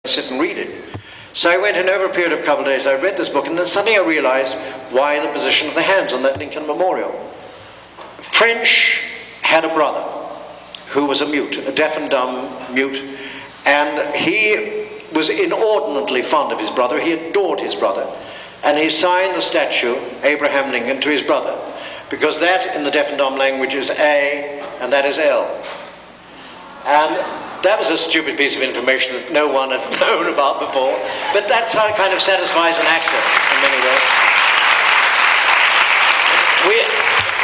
sit and read it. So I went in over a period of a couple of days, I read this book, and then suddenly I realized why the position of the hands on that Lincoln Memorial. French had a brother who was a mute, a deaf and dumb mute, and he was inordinately fond of his brother. He adored his brother, and he signed the statue, Abraham Lincoln, to his brother, because that in the deaf and dumb language is A and that is L. And that was a stupid piece of information that no one had known about before, but that's how it kind of satisfies an actor in many ways.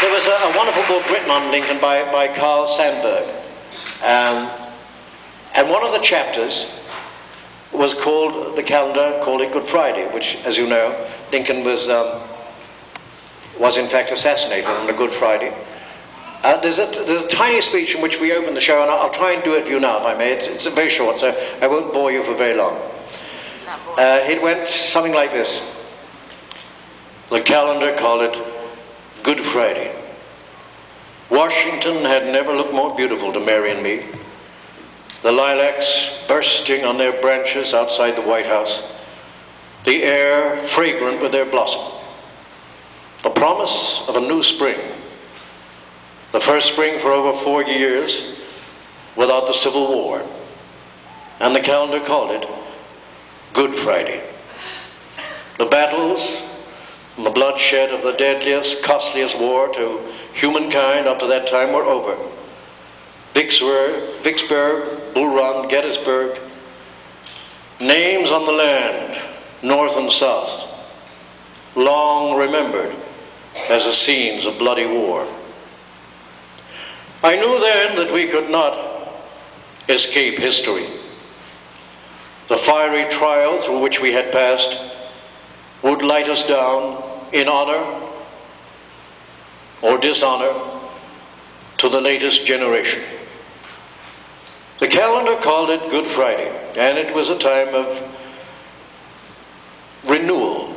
There was a wonderful book written on Lincoln by Carl Sandburg, and one of the chapters was called, the calendar called it Good Friday, which, as you know, Lincoln was in fact assassinated on a Good Friday. There's a tiny speech in which we open the show, and I'll try and do it for you now, if I may. It's very short, so I won't bore you for very long. It went something like this. The calendar called it Good Friday. Washington had never looked more beautiful to Mary and me. The lilacs bursting on their branches outside the White House. The air fragrant with their blossom. The promise of a new spring. The first spring for over 4 years without the Civil War. And the calendar called it Good Friday. The battles and the bloodshed of the deadliest, costliest war to humankind up to that time were over. Vicksburg, Bull Run, Gettysburg, names on the land, north and south, long remembered as the scenes of bloody war. I knew then that we could not escape history. The fiery trial through which we had passed would light us down in honor or dishonor to the latest generation. The calendar called it Good Friday, and it was a time of renewal.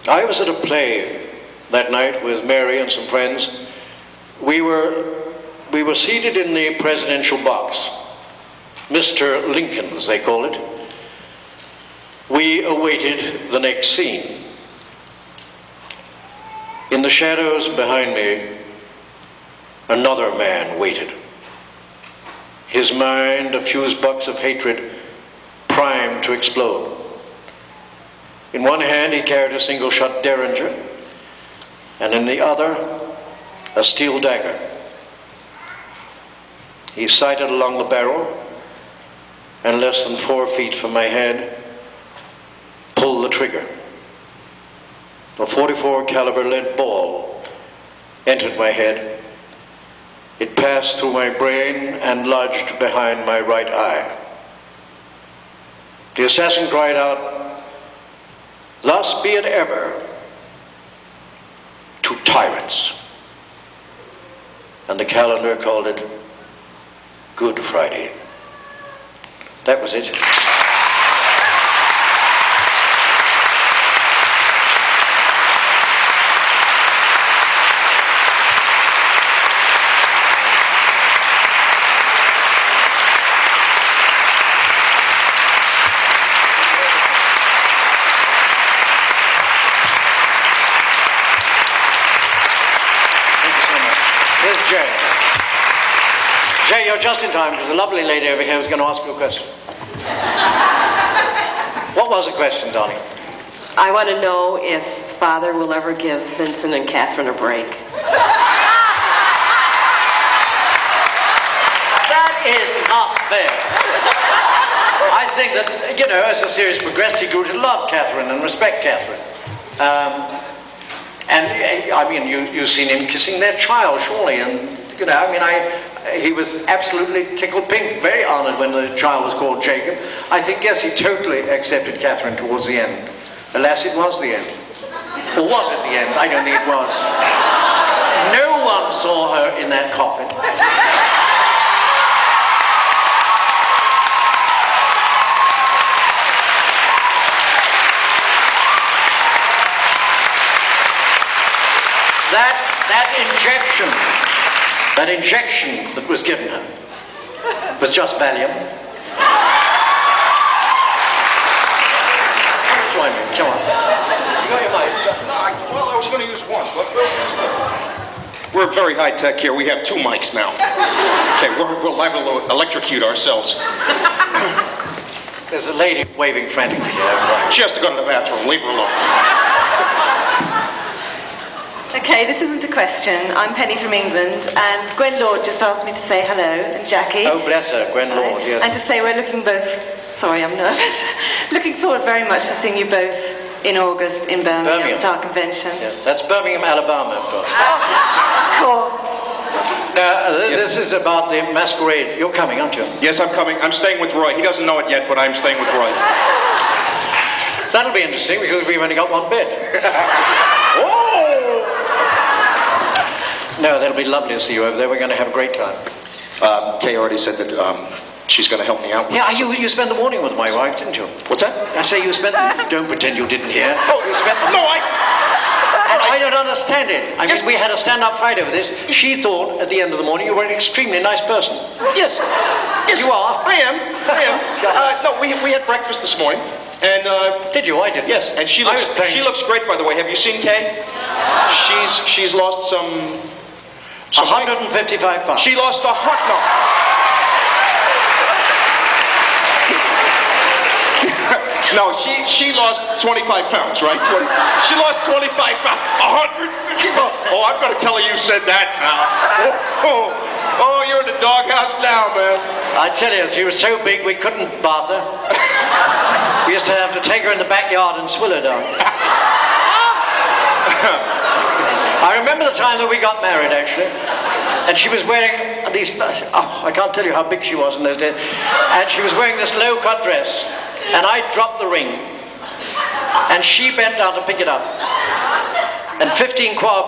I was at a play that night with Mary and some friends. We were seated in the presidential box, Mr. Lincoln, as they call it. We awaited the next scene. In the shadows behind me, another man waited. His mind a fuse box of hatred primed to explode. In one hand he carried a single-shot Derringer, and in the other a steel dagger. He sighted along the barrel, and less than 4 feet from my head, pulled the trigger. A .44 caliber lead ball entered my head. It passed through my brain and lodged behind my right eye. The assassin cried out, "Thus be it ever to tyrants." And the calendar called it Good Friday. That was it. Jay, you're just in time, because a lovely lady over here was going to ask you a question. What was the question, darling? I want to know if Father will ever give Vincent and Catherine a break. That is not fair. I think that, you know, as a serious progressive, he grew to love Catherine and respect Catherine. And, I mean, you've seen him kissing their child, surely, and, you know, I mean, he was absolutely tickled pink, very honored when the child was called Jacob. I think, yes, he totally accepted Catherine towards the end. Alas, it was the end. Or was it the end? I don't think it was. No one saw her in that coffin. That injection that was given her was just Valium. behind me. Come on. You got your mic? Well, I was going to use one, but we'll use the... We're very high tech here. We have 2 mics now. Okay, we're liable to electrocute ourselves. There's a lady waving frantically here. She has to go to the bathroom. Leave her alone. Okay, this isn't a question. I'm Penny from England, and Gwen Lord just asked me to say hello, and Jackie. Oh, bless her, Gwen Lord, yes. And to say we're looking both... Sorry, I'm nervous. Looking forward very much to seeing you both in August in Birmingham at our convention. Yes, that's Birmingham, Alabama, of course. Cool. Now, this is about the masquerade. You're coming, aren't you? Yes, I'm coming. I'm staying with Roy. He doesn't know it yet, but I'm staying with Roy. That'll be interesting because we've only got 1 bed. Oh! No, that'll be lovely to see you over there. We're going to have a great time. Kay already said that she's going to help me out with Yeah, you spent the morning with my wife, didn't you? What's that? I say you spent... Don't pretend you didn't hear. Oh, You spent... no, I don't understand it. I mean, we had a stand-up fight over this. She thought, at the end of the morning, you were an extremely nice person. Yes. Yes. You are? I am. No, we had breakfast this morning. And Did you? I didn't. yes, and she looks great, by the way. Have you seen Kay? She's lost some 155 pounds. She lost no. No, she lost 25 pounds, right? She lost 25 pounds. 150 pounds. Oh, I'm going to tell her you said that now. Oh, you're in the doghouse now, man. I tell you, she was so big we couldn't bath her. We used to have to take her in the backyard and swill her down. I remember the time that we got married, actually. And she was wearing these... Oh, I can't tell you how big she was in those days. And she was wearing this low-cut dress. And I dropped the ring. And she bent down to pick it up. And 15 choir boys